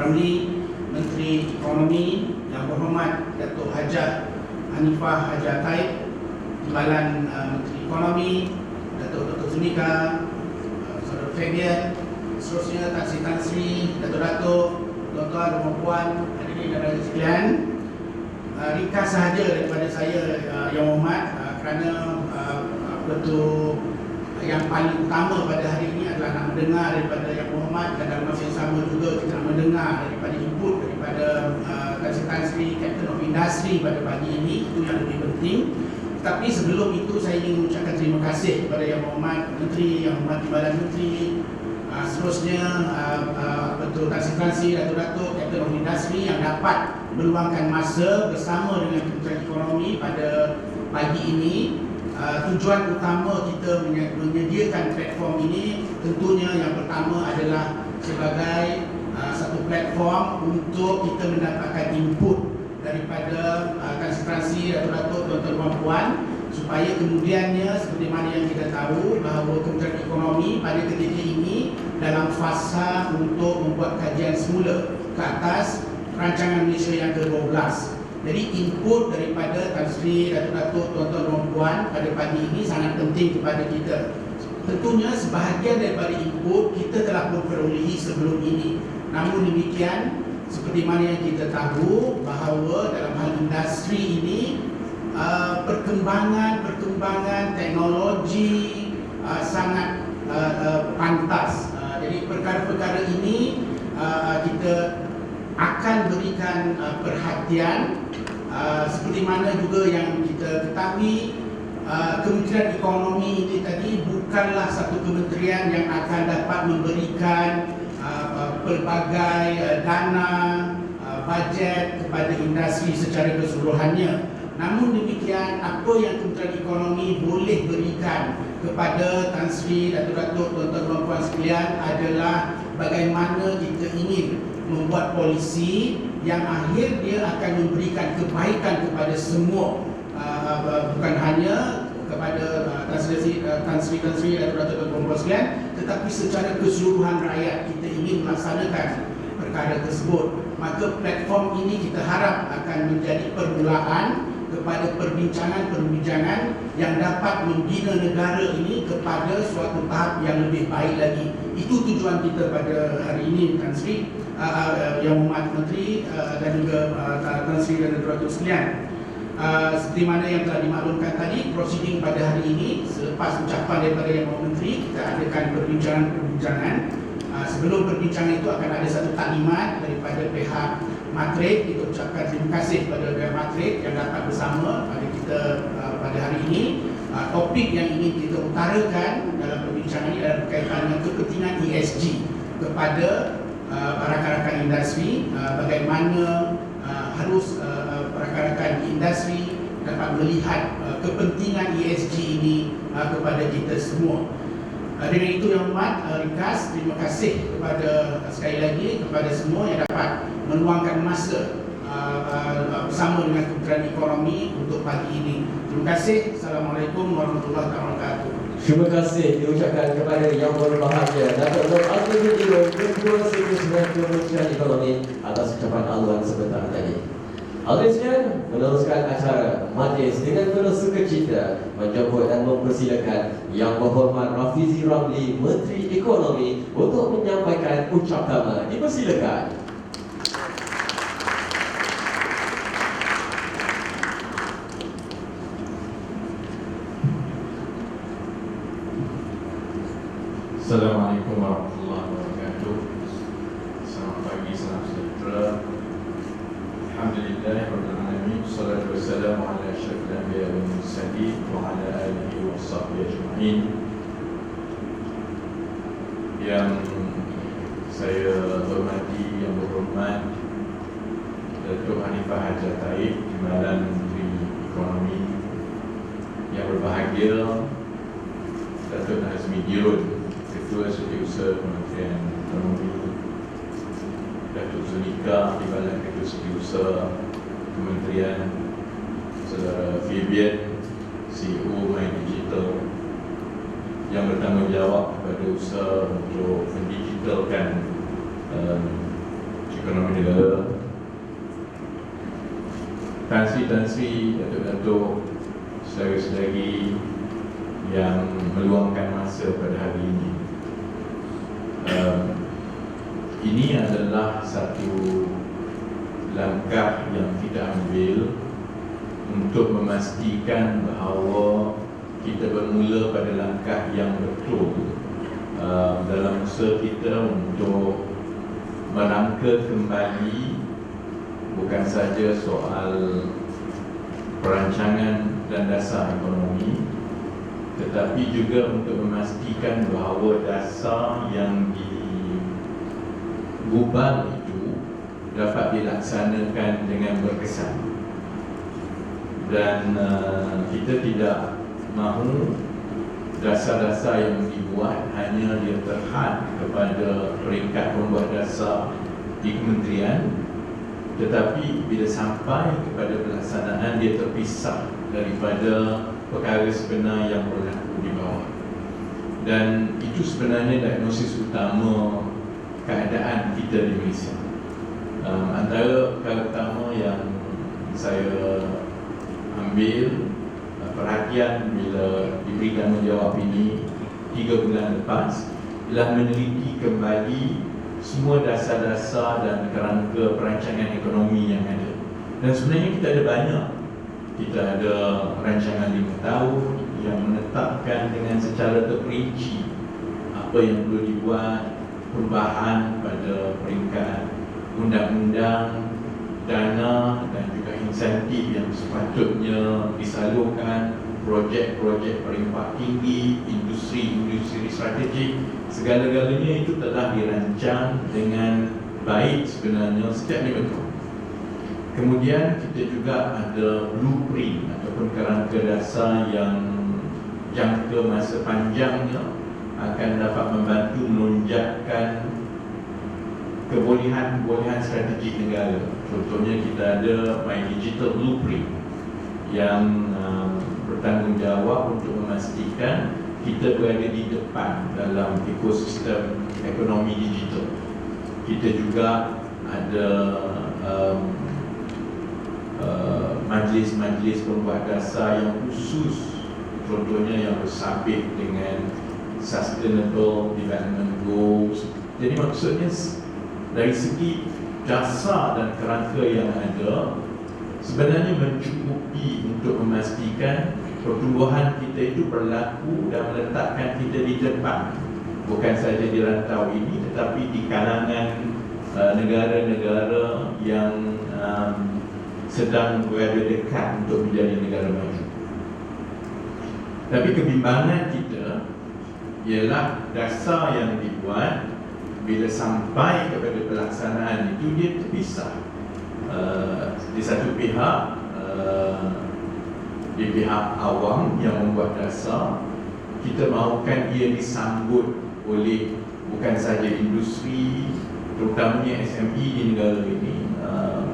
Ramli, Menteri Ekonomi, Yang Berhormat Datuk Hajah Hanifah Haji Taib, Timbalan Menteri Ekonomi, Dr. Zulika, Saudara Fabian, seterusnya Tan Sri, Datuk-Datuk, tuan-tuan dan puan, hadirin dan hadirat sekalian. Ringkas sahaja daripada saya, Yang Berhormat, kerana yang paling utama pada hari ini adalah nak mendengar daripada Yang Berhormat, dan dalam masa yang sama juga kita nak mendengar daripada input daripada Tan Sri, Captain of Industry pada pagi ini. Itu yang lebih penting. Tapi sebelum itu saya ingin mengucapkan terima kasih kepada Yang Berhormat Menteri, Yang Berhormat Timbalan Menteri, seterusnya Tan Sri, Datuk-Datuk, Captain of Industry yang dapat meluangkan masa bersama dengan Kementerian Ekonomi pada pagi ini. Tujuan utama kita menyediakan platform ini tentunya yang pertama adalah sebagai satu platform untuk kita mendapatkan input daripada konstituensi Datuk-Datuk, tuan-tuan dan puan, supaya kemudiannya seperti mana yang kita tahu bahawa Kementerian Ekonomi pada ketika ini dalam fasa untuk membuat kajian semula ke atas rancangan Malaysia yang ke-12. Jadi input daripada Tan Sri, Datuk-Datuk, tuan-tuan dan puan pada pagi ini sangat penting kepada kita. Tentunya sebahagian daripada input kita telah pun perolehi sebelum ini. Namun demikian, seperti mana yang kita tahu bahawa dalam hal industri ini perkembangan teknologi sangat pantas. Jadi perkara-perkara ini kita akan berikan perhatian. Seperti mana juga yang kita ketahui, Kementerian Ekonomi ini tadi bukanlah satu kementerian yang akan dapat memberikan pelbagai dana, bajet kepada industri secara keseluruhannya. Namun demikian, apa yang Kementerian Ekonomi boleh berikan kepada Tan Sri, Datuk-Datuk, tuan-tuan dan puan sekalian adalah bagaimana kita ingin membuat polisi yang akhir dia akan memberikan kebaikan kepada semua, bukan hanya kepada Tan Sri, Datuk-Datuk dan puan sekalian, tetapi secara keseluruhan rakyat kita ingin melaksanakan perkara tersebut. Maka platform ini kita harap akan menjadi permulaan kepada perbincangan yang dapat membina negara ini kepada suatu tahap yang lebih baik lagi. Itu tujuan kita pada hari ini, Tan Sri, Yang Berhormat Menteri, dan juga Tan Sri dan Datuk sekalian. Seperti mana yang telah dimaklumkan tadi, proceeding pada hari ini selepas ucapan daripada Yang Berhormat Menteri, kita adakan perbincangan. Sebelum perbincangan itu akan ada satu taklimat daripada pihak Matrik. Kita ucapkan terima kasih kepada pihak Matrik yang dapat bersama pada kita pada hari ini. Topik yang ingin kita utarakan dalam perbincangan ini adalah berkaitan dengan kepentingan ESG kepada rakan-rakan industri, bagaimana harus rakan-rakan industri dapat melihat kepentingan ESG ini kepada kita semua. Dengan itu Yang Berhormat, ringkas terima kasih kepada sekali lagi kepada semua yang dapat meluangkan masa bersama dengan Kementerian Ekonomi untuk pagi ini. Terima kasih. Assalamualaikum warahmatullahi wabarakatuh. Terima kasih diucapkan kepada Yang Berbahagia Datuk Dr. Abdul Jalil, Ketua Sekretariat Kementerian Ekonomi atas ucapan aluan sebentar tadi. Hadirin meneruskan acara majlis dengan penuh sukacita menjemput dan mempersilakan Yang Berhormat Rafizi Ramli, Menteri Ekonomi untuk menyampaikan ucapan. Dipersilakan. Assalamualaikum warahmatullahi wabarakatuh. Selamat pagi, salam sejahtera. Alhamdulillahirabbil alamin. Wassalatu wassalamu ala asyrafil anbiya'i wal mursalin wa ala alihi washabbihi ajma'in. Yang saya hormati, Yang Berhormat Datuk Hanifah Haji Taib, Timbalan Menteri Ekonomi, yang berbahagia Datuk Nazmi Dirun, Ketua Setiausaha Kementerian Ekonomi, Datuk Zulika, Timbalan Ketua Setiausaha Kementerian, Saudara Fabian, CEO My Digital, yang bertanggungjawab kepada usaha untuk mendigitalkan Ekonomi Negara, Tan-Sri Datuk-Datuk, saudara-saudari yang meluangkan masa pada hari ini. Ini adalah satu langkah yang kita ambil untuk memastikan bahawa kita bermula pada langkah yang betul dalam usaha kita untuk merangka kembali bukan saja soal perancangan dan dasar ekonomi, tetapi juga untuk memastikan bahawa dasar yang digubal itu dapat dilaksanakan dengan berkesan. Dan kita tidak mahu dasar-dasar yang dibuat hanya dia terhad kepada peringkat pembuat dasar di kementerian, tetapi bila sampai kepada pelaksanaan dia terpisah daripada perkara sebenar yang berlaku di bawah. Dan itu sebenarnya diagnosis utama keadaan kita di Malaysia. Antara perkara utama yang saya ambil perhatian bila diberi tanggungjawab ini 3 bulan lepas ialah meneliti kembali semua dasar-dasar dan kerangka perancangan ekonomi yang ada. Dan sebenarnya kita ada banyak. Kita ada rancangan 5 tahun yang menetapkan dengan secara terperinci apa yang perlu dibuat, perubahan pada peringkat undang-undang, dana dan juga insentif yang sepatutnya disalurkan, projek-projek peringkat tinggi, industri strategik, segala-galanya itu telah dirancang dengan baik sebenarnya sejak ni betul. Kemudian kita juga ada blueprint ataupun kerangka dasar yang jangka masa panjangnya akan dapat membantu menunjukkan kebolehan strategik negara. Contohnya kita ada My Digital Blueprint yang bertanggungjawab untuk memastikan kita berada di depan dalam ekosistem ekonomi digital. Kita juga ada majlis-majlis pembuat dasar yang khusus, contohnya yang bersabit dengan Sustainable Development Goals. Jadi maksudnya dari segi dasar dan kerangka yang ada sebenarnya mencukupi untuk memastikan pertumbuhan kita itu berlaku dan meletakkan kita di depan, bukan saja di rantau ini tetapi di kalangan negara-negara yang sedang berada dekat untuk menjadi negara maju. Tapi kebimbangan kita ialah dasar yang dibuat bila sampai kepada pelaksanaan itu dia terpisah. Di satu pihak di pihak awam yang membuat dasar, kita mahukan ia disambut oleh bukan saja industri, terutamanya SME di negara ini,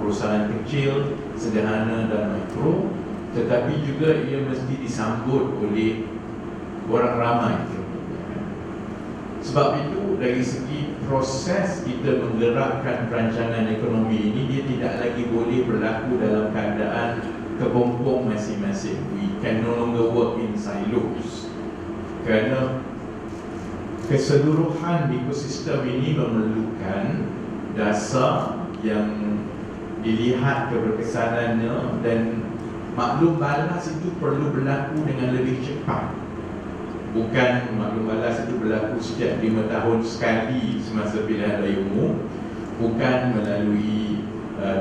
perusahaan kecil, sederhana dan mikro, tetapi juga ia mesti disambut oleh orang ramai. Sebab itu dari segi proses kita menggerakkan perancangan ekonomi ini, dia tidak lagi boleh berlaku dalam keadaan kepompong masing-masing. We can no longer work in silos, kerana keseluruhan ekosistem ini memerlukan dasar yang dilihat keberkesanannya, dan maklum balas itu perlu berlaku dengan lebih cepat. Bukan maklum balas itu berlaku setiap 5 tahun sekali semasa pilihan raya umum, bukan melalui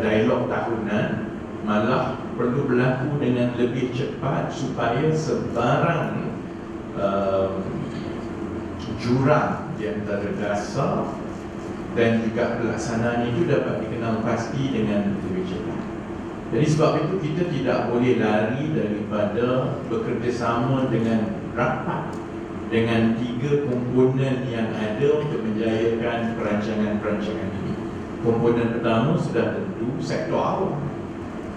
dialog tahunan, malah perlu berlaku dengan lebih cepat supaya sebarang jurang di antara dasar dan juga pelaksanaan itu dapat dikenal pasti dengan lebih cepat. Jadi sebab itu kita tidak boleh lari daripada bekerjasama dengan rapat dengan 3 komponen yang ada untuk menjayakan perancangan-perancangan ini. Komponen pertama sudah tentu sektor awam,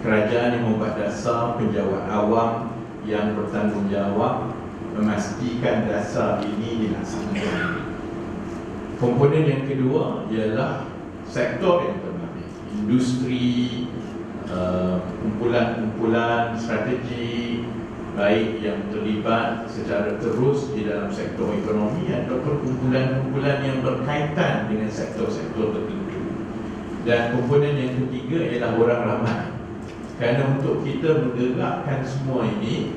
kerajaan yang membuat dasar, penjawat awam yang bertanggungjawab memastikan dasar ini dilaksanakan. Komponen yang kedua ialah sektor yang terbabit, industri, kumpulan-kumpulan strategi, baik yang terlibat secara terus di dalam sektor ekonomi ataupun kumpulan-kumpulan yang berkaitan dengan sektor-sektor tertentu. Dan komponen yang ketiga ialah orang ramai. Kerana untuk kita menggerakkan semua ini,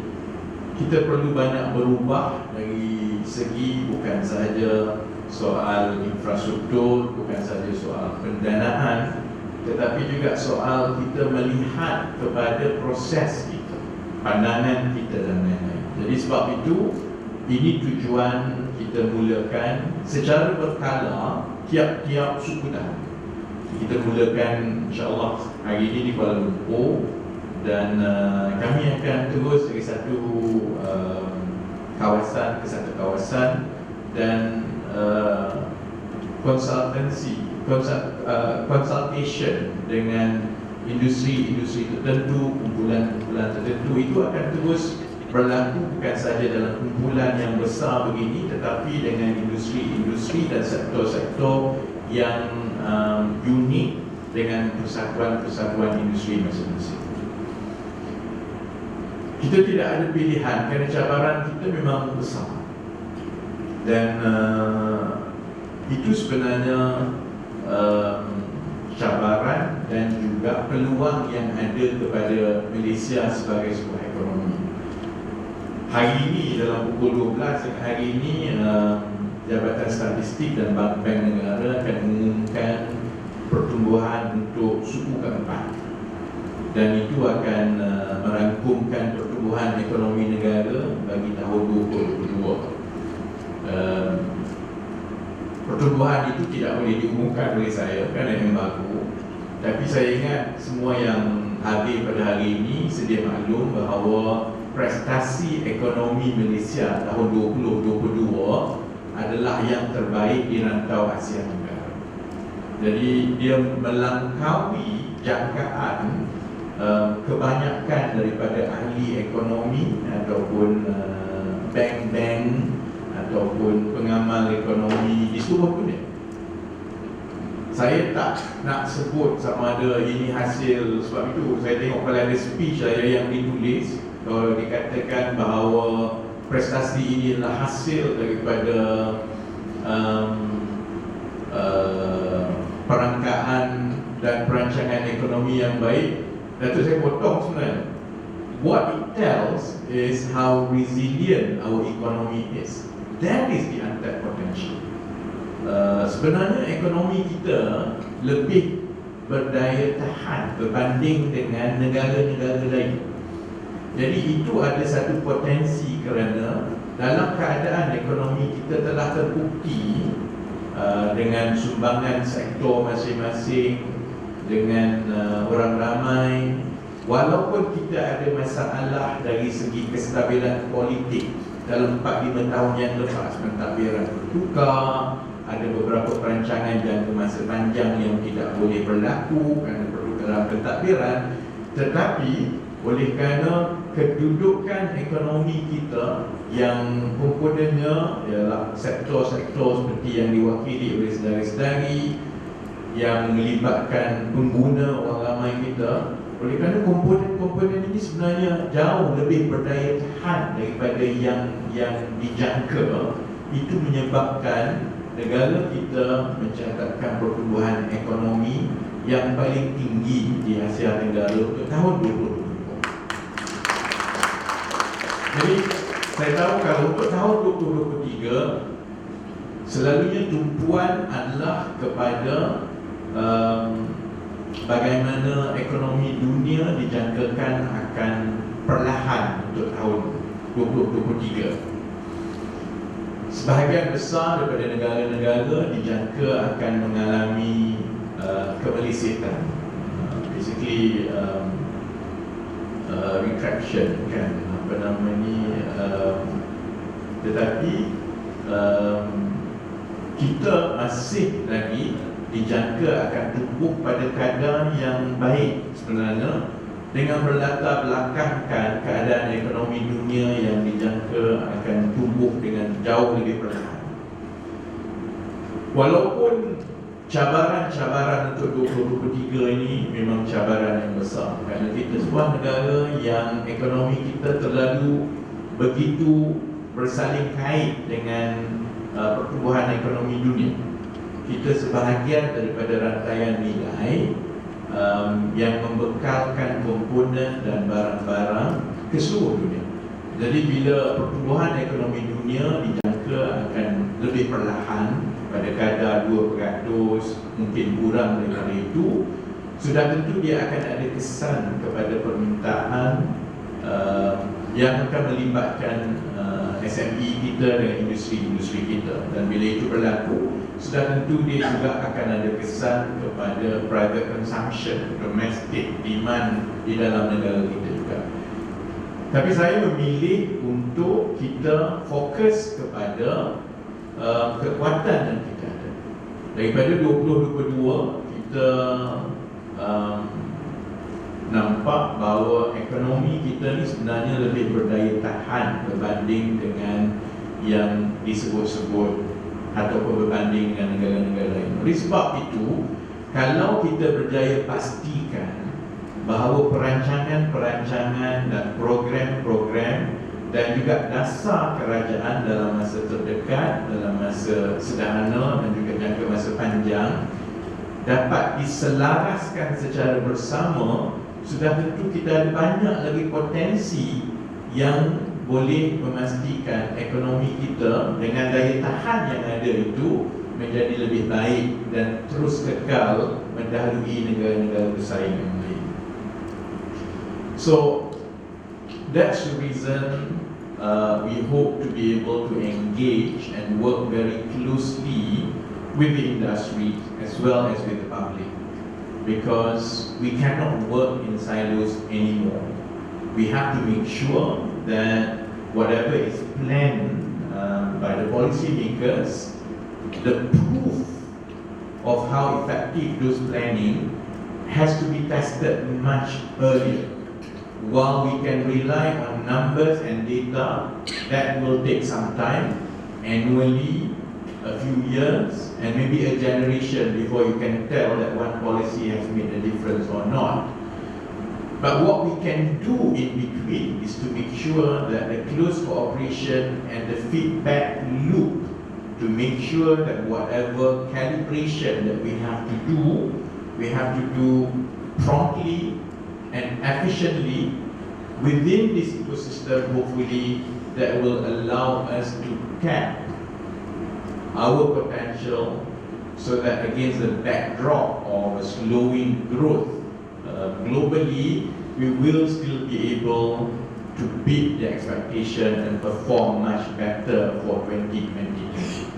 kita perlu banyak berubah dari segi bukan sahaja soal infrastruktur, bukan sahaja soal pendanaan, tetapi juga soal kita melihat kepada proses kita, pandangan kita dan lain-lain. Jadi sebab itu, ini tujuan kita mulakan secara berkala tiap-tiap suku dah. Kita mulakan insya-Allah hari ini di Kuala Lumpur, dan kami akan terus dari satu kawasan ke satu kawasan, dan consultation dengan industri-industri tertentu, kumpulan-kumpulan tertentu itu akan terus berlaku bukan sahaja dalam kumpulan yang besar begini, tetapi dengan industri-industri dan sektor-sektor yang unik dengan persatuan-persatuan industri masing-masing. Kita tidak ada pilihan kerana cabaran kita memang besar, dan itu sebenarnya cabaran dan juga peluang yang ada kepada Malaysia sebagai sebuah ekonomi. Hari ini dalam pukul 12 hari ini Jabatan Statistik dan Bank Negara akan mengumumkan pertumbuhan untuk suku keempat, dan itu akan merangkumkan pertumbuhan ekonomi negara bagi tahun 2022. Pertumbuhan itu tidak boleh diumumkan oleh saya kerana yang baru, tapi saya ingat semua yang hadir pada hari ini sedia maklum bahawa prestasi ekonomi Malaysia tahun 2022 adalah yang terbaik di rantau Asia Tenggara. Jadi dia melangkaui jangkaan kebanyakan daripada ahli ekonomi ataupun bank-bank ataupun pengamal ekonomi di seluruh dunia. Saya tak nak sebut sama ada ini hasil, sebab itu saya tengok kalau ada speech saya yang ditulis, kalau dikatakan bahawa prestasi ini adalah hasil daripada perangkaan dan perancangan ekonomi yang baik, Datuk saya potong sebenarnya. What it tells is how resilient our economy is. That is the untapped potential. Sebenarnya ekonomi kita lebih berdaya tahan berbanding dengan negara-negara lain. Jadi itu ada satu potensi kerana dalam keadaan ekonomi kita telah terbukti dengan sumbangan sektor masing-masing, dengan orang ramai, walaupun kita ada masalah dari segi kestabilan politik dalam 4-5 tahun yang lepas, pentadbiran bertukar, ada beberapa perancangan jangka masa panjang yang tidak boleh berlaku kerana pertukaran pentadbiran, tetapi oleh kerana kedudukan ekonomi kita yang komponennya ialah sektor-sektor seperti yang diwakili oleh saudara-saudari, yang melibatkan pengguna orang ramai kita, oleh kerana komponen-komponen ini sebenarnya jauh lebih berdaya tahan daripada yang dijangka, itu menyebabkan negara kita mencatatkan pertumbuhan ekonomi yang paling tinggi di Asia Tenggara untuk tahun 2020. Jadi saya tahu kalau untuk tahun 2023 selalunya tumpuan adalah kepada bagaimana ekonomi dunia dijangkakan akan perlahan untuk tahun 2023. Sebahagian besar daripada negara-negara dijangka akan mengalami kemelesetan, basically retraction kan, apa nama ni, tetapi kita masih lagi dijangka akan tumbuh pada kadar yang baik sebenarnya, dengan berlatar belakangkan keadaan ekonomi dunia yang dijangka akan tumbuh dengan jauh lebih perlahan. Walaupun cabaran untuk 2023 ini memang cabaran yang besar, kerana kita sebuah negara yang ekonomi kita terlalu begitu bersaling kait dengan pertumbuhan ekonomi dunia. Kita sebahagian daripada rantaian nilai yang membekalkan komponen dan barang-barang ke seluruh dunia. Jadi bila pertumbuhan ekonomi dunia dijangka akan lebih perlahan pada kadar 2%, mungkin kurang daripada itu, sudah tentu dia akan ada kesan kepada permintaan yang akan melibatkan SME kita dengan industri-industri kita. Dan bila itu berlaku, sudah tentu dia juga akan ada kesan kepada private consumption, domestic demand di dalam negara kita juga. Tapi saya memilih untuk kita fokus kepada kekuatan yang kita ada. Daripada 2022 kita nampak bahawa ekonomi kita ni sebenarnya lebih berdaya tahan berbanding dengan yang disebut-sebut ataupun berbanding dengan negara-negara lain. Oleh sebab itu, kalau kita berjaya pastikan bahawa perancangan-perancangan dan program-program dan juga dasar kerajaan dalam masa terdekat, dalam masa sederhana dan juga jangka masa panjang dapat diselaraskan secara bersama, sudah tentu kita ada banyak lagi potensi yang boleh memastikan ekonomi kita dengan daya tahan yang ada itu menjadi lebih baik dan terus kekal mendahului negara-negara bersaing yang lain. So that's the reason we hope to be able to engage and work very closely with the industry as well as with the public, because we cannot work in silos anymore. We have to make sure that whatever is planned by the policymakers, the proof of how effective those planning has to be tested much earlier. While we can rely on numbers and data, that will take some time, annually, a few years, and maybe a generation before you can tell that one policy has made a difference or not. But what we can do in between is to make sure that the close cooperation and the feedback loop to make sure that whatever calibration that we have to do promptly and efficiently within this ecosystem, hopefully that will allow us to tap our potential, so that against the backdrop of a slowing growth globally, we will still be able to beat the expectation and perform much better for 2022.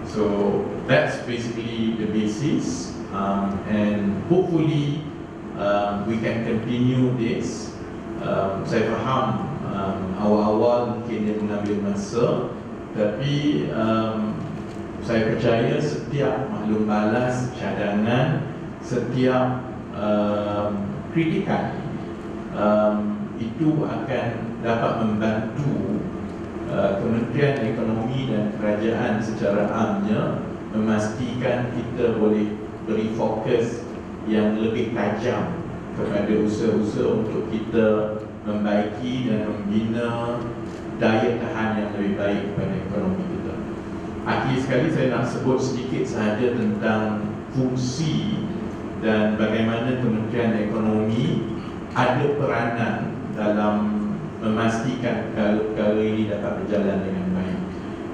So that's basically the basis, and hopefully we can continue this. Saya faham awal-awal mungkin dia mengambil masa, tapi saya percaya setiap maklum balas, cadangan, setiap kritikan itu akan dapat membantu Kementerian Ekonomi dan Kerajaan secara amnya memastikan kita boleh beri fokus yang lebih tajam kepada usaha-usaha untuk kita membaiki dan membina daya tahan yang lebih baik kepada ekonomi kita. Akhir sekali saya nak sebut sedikit sahaja tentang fungsi dan bagaimana Kementerian Ekonomi ada peranan dalam memastikan perkara ini dapat berjalan dengan baik.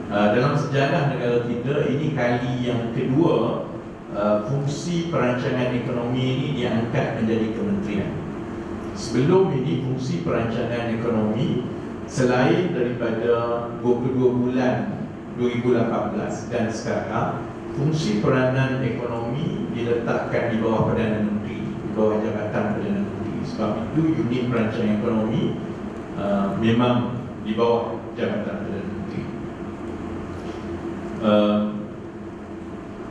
Dalam sejarah negara kita, ini kali yang kedua fungsi perancangan ekonomi ini diangkat menjadi kementerian. Sebelum ini fungsi perancangan ekonomi, selain daripada 22 bulan 2018 dan sekarang, fungsi peranan ekonomi diletakkan di bawah Perdana Menteri, di bawah Jabatan Perdana Menteri. Sebab itu unit perancangan ekonomi memang di bawah Jabatan Perdana Menteri.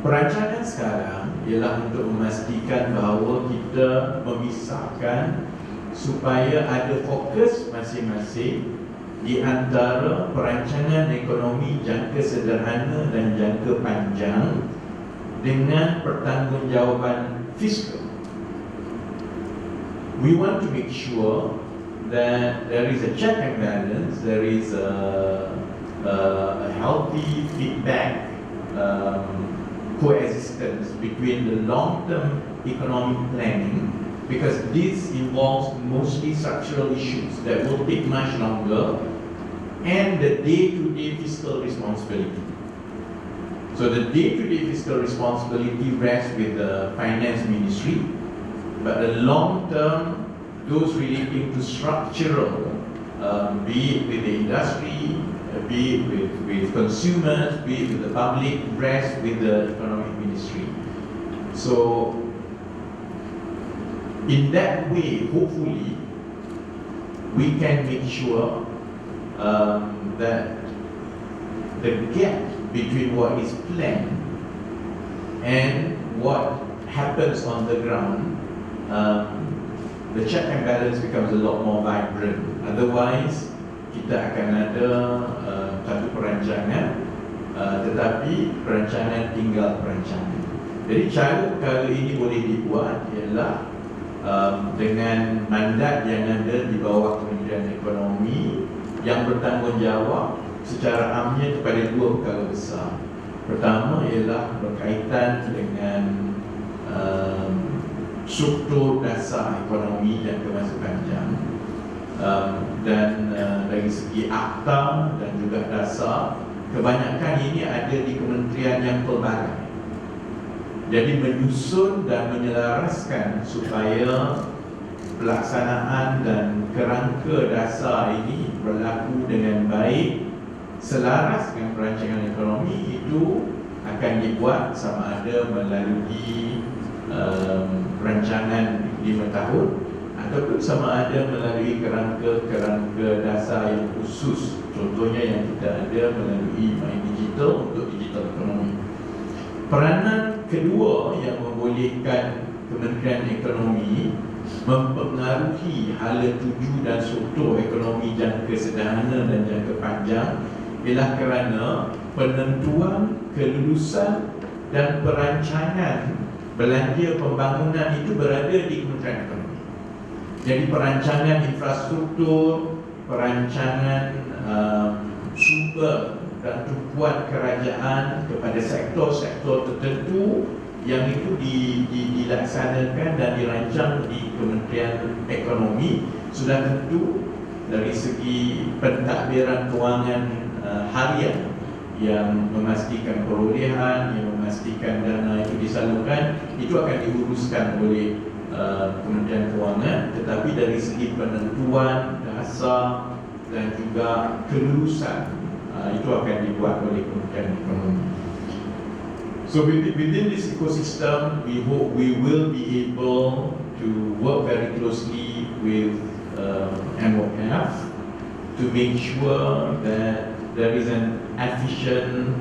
Perancangan sekarang ialah untuk memastikan bahawa kita memisahkan supaya ada fokus masing-masing di antara perancangan ekonomi jangka sederhana dan jangka panjang dengan pertanggungjawaban fiskal. We want to make sure that there is a check and balance, there is a healthy feedback coexistence between the long-term economic planning, because this involves mostly structural issues that will take much longer, and the day-to-day fiscal responsibility. So the day-to-day fiscal responsibility rests with the finance ministry, but the long-term, those relating to structural, be it with the industry, be it with consumers, be it with the public, rests with the economic ministry. So in that way, hopefully, we can make sure that the gap between what is planned and what happens on the ground, the check and balance becomes a lot more vibrant. Otherwise, kita akan ada satu perancangan, tetapi perancangan tinggal perancangan. Jadi cara perkara ini boleh dibuat ialah dengan mandat yang ada di bawah Kementerian Ekonomi yang bertanggungjawab secara amnya kepada dua perkara besar. Pertama ialah berkaitan dengan struktur dasar ekonomi jangka masa panjang, dan dari segi akta dan juga dasar, kebanyakan ini ada di kementerian yang pelbagai. Jadi menyusun dan menyelaraskan supaya pelaksanaan dan kerangka dasar ini berlaku dengan baik, selaras dengan perancangan ekonomi itu akan dibuat sama ada melalui rancangan 5 tahun ataupun sama ada melalui kerangka dasar yang khusus. Contohnya yang kita ada melalui My Digital untuk digital ekonomi. Peranan kedua yang membolehkan Kementerian Ekonomi mempengaruhi hala tuju dan struktur ekonomi jangka sederhana dan jangka panjang ialah kerana penentuan kelulusan dan perancangan belanja pembangunan itu berada di Kementerian Ekonomi. Jadi perancangan infrastruktur, perancangan sumber dan tumpuan kerajaan kepada sektor-sektor tertentu yang itu dilaksanakan dan dirancang di Kementerian Ekonomi, sudah tentu dari segi pentadbiran kewangan harian yang memastikan perolehan, yang memastikan dana itu disalurkan, itu akan diuruskan oleh Kementerian Kewangan. Tetapi dari segi penentuan dasar dan juga kelulusan, itu akan dibuat oleh Kementerian Ekonomi. So within this ecosystem, we hope we will be able to work very closely with MOF to make sure that there is an efficient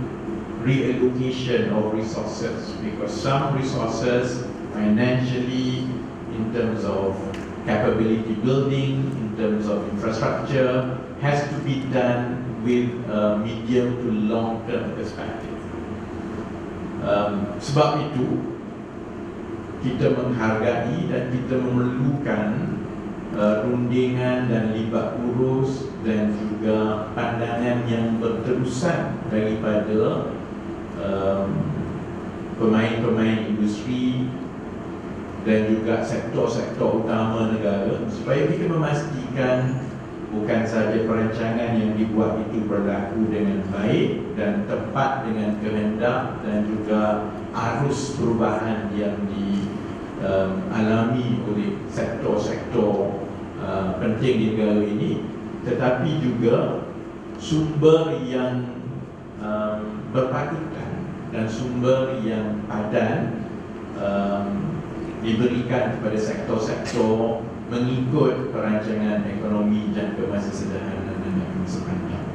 reallocation of resources, because some resources financially, in terms of capability building, in terms of infrastructure, has to be done with a medium to long term perspective. Sebab itu kita menghargai dan kita memerlukan rundingan dan libat urus dan juga pandangan yang berterusan daripada pemain-pemain industri dan juga sektor-sektor utama negara, supaya kita memastikan bukan sahaja perancangan yang dibuat itu berlaku dengan baik dan tepat dengan kehendak dan juga arus perubahan yang dialami oleh sektor-sektor penting di negara ini, tetapi juga sumber yang berpatutan dan sumber yang padan diberikan kepada sektor-sektor mengikut perancangan ekonomi jangka masa sederhana dan jangka masa panjang.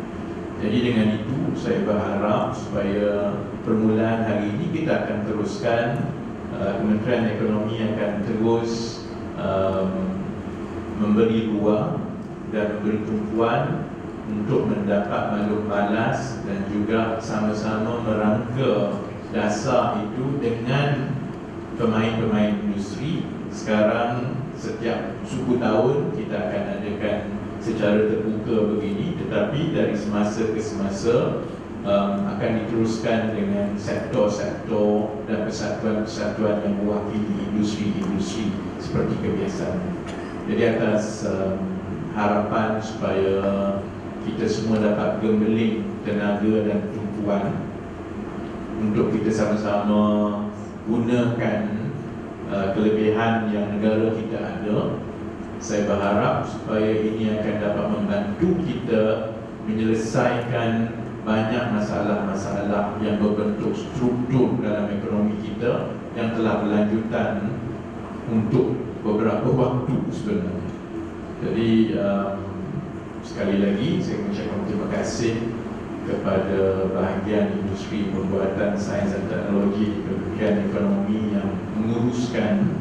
Jadi dengan itu saya berharap supaya permulaan hari ini kita akan teruskan, Kementerian Ekonomi akan terus memberi ruang dan memberi tumpuan untuk mendapat maklum balas dan juga sama-sama merangka dasar itu dengan pemain-pemain industri. Sekarang setiap suku tahun kita akan adakan secara terbuka begini, tetapi dari semasa ke semasa akan diteruskan dengan sektor-sektor dan persatuan-persatuan yang mewakili industri-industri seperti kebiasaan. Jadi atas harapan supaya kita semua dapat gembeling tenaga dan tumpuan untuk kita sama-sama gunakan kelebihan yang negara kita ada. Saya berharap supaya ini akan dapat membantu kita menyelesaikan banyak masalah-masalah yang berbentuk struktur dalam ekonomi kita yang telah berlanjutan untuk beberapa waktu sebenarnya. Jadi sekali lagi saya mengucapkan terima kasih kepada bahagian industri pembuatan sains dan teknologi di Kementerian Ekonomi yang menguruskan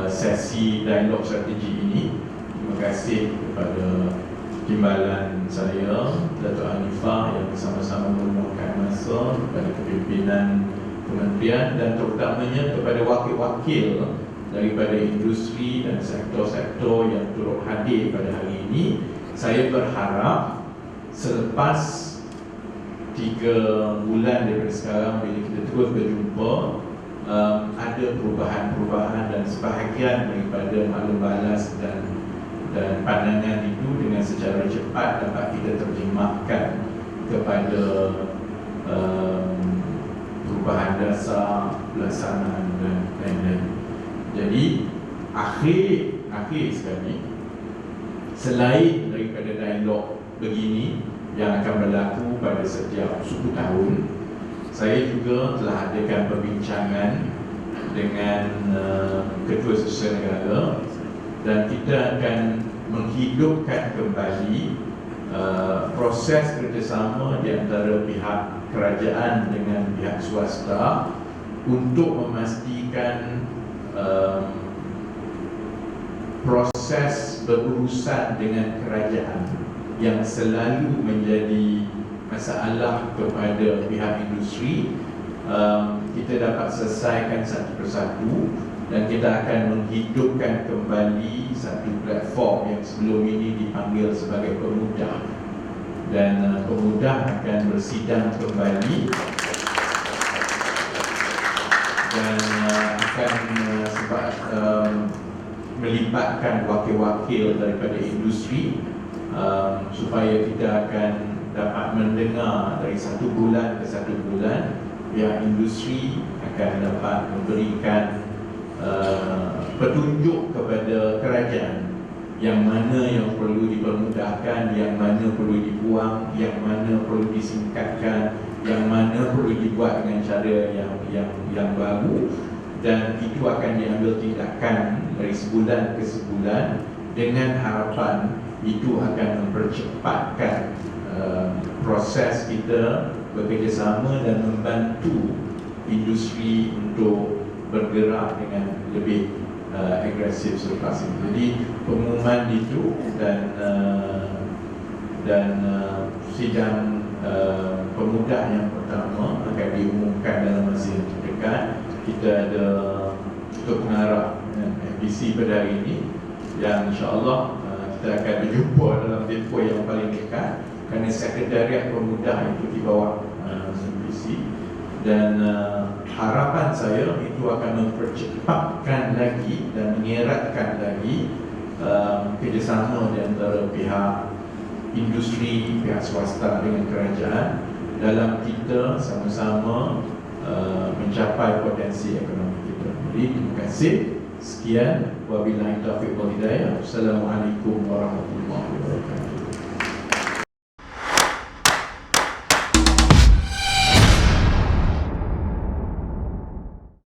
sesi dialog strategi ini. Terima kasih kepada timbalan saya, Dato' Hanifah, yang bersama-sama meluangkan masa, kepada kepimpinan kementerian dan terutamanya kepada wakil-wakil daripada industri dan sektor-sektor yang turut hadir pada hari ini. Saya berharap selepas 3 bulan daripada sekarang, bila kita terus berjumpa, ada perubahan-perubahan dan sebahagian daripada maklum balas dan pandangan itu dengan secara cepat dapat kita terjemahkan kepada perubahan dasar, pelaksanaan dan lain-lain. Jadi akhir sekali, selain daripada dialog begini yang akan berlaku pada setiap suku tahun, saya juga telah adakan perbincangan dengan Ketua Setiausaha Negara dan kita akan menghidupkan kembali proses kerjasama di antara pihak kerajaan dengan pihak swasta untuk memastikan proses berurusan dengan kerajaan yang selalu menjadi masalah kepada pihak industri, kita dapat selesaikan satu persatu dan kita akan menghidupkan kembali satu platform yang sebelum ini dipanggil sebagai Pemudah, dan Pemudah akan bersidang kembali dan akan melibatkan wakil-wakil daripada industri, supaya kita akan dapat mendengar dari 1 bulan ke 1 bulan pihak industri akan dapat memberikan petunjuk kepada kerajaan yang mana yang perlu dipermudahkan, yang mana perlu dibuang, yang mana perlu disingkatkan, yang mana perlu dibuat dengan cara yang baru, dan itu akan diambil tindakan dari sebulan ke sebulan dengan harapan itu akan mempercepatkan proses kita bekerjasama dan membantu industri untuk bergerak dengan lebih agresif selepas ini. Jadi pengumuman itu dan sidang Pemudah yang pertama akan diumumkan dalam masa yang terdekat. Kita ada Ketua Pengarah MPC pada hari ini yang insya-Allah kita akan berjumpa dalam tempoh yang paling dekat kerana Sekretariat Pemudah itu di bawah MPC, dan harapan saya itu akan mempercepatkan lagi dan mengeratkan lagi kerjasama di antara pihak industri, pihak swasta dengan kerajaan dalam kita sama-sama mencapai potensi ekonomi kita. Jadi terima kasih. Sekian, wabillahi taufiq wal hidayah. Assalamualaikum warahmatullahi wabarakatuh.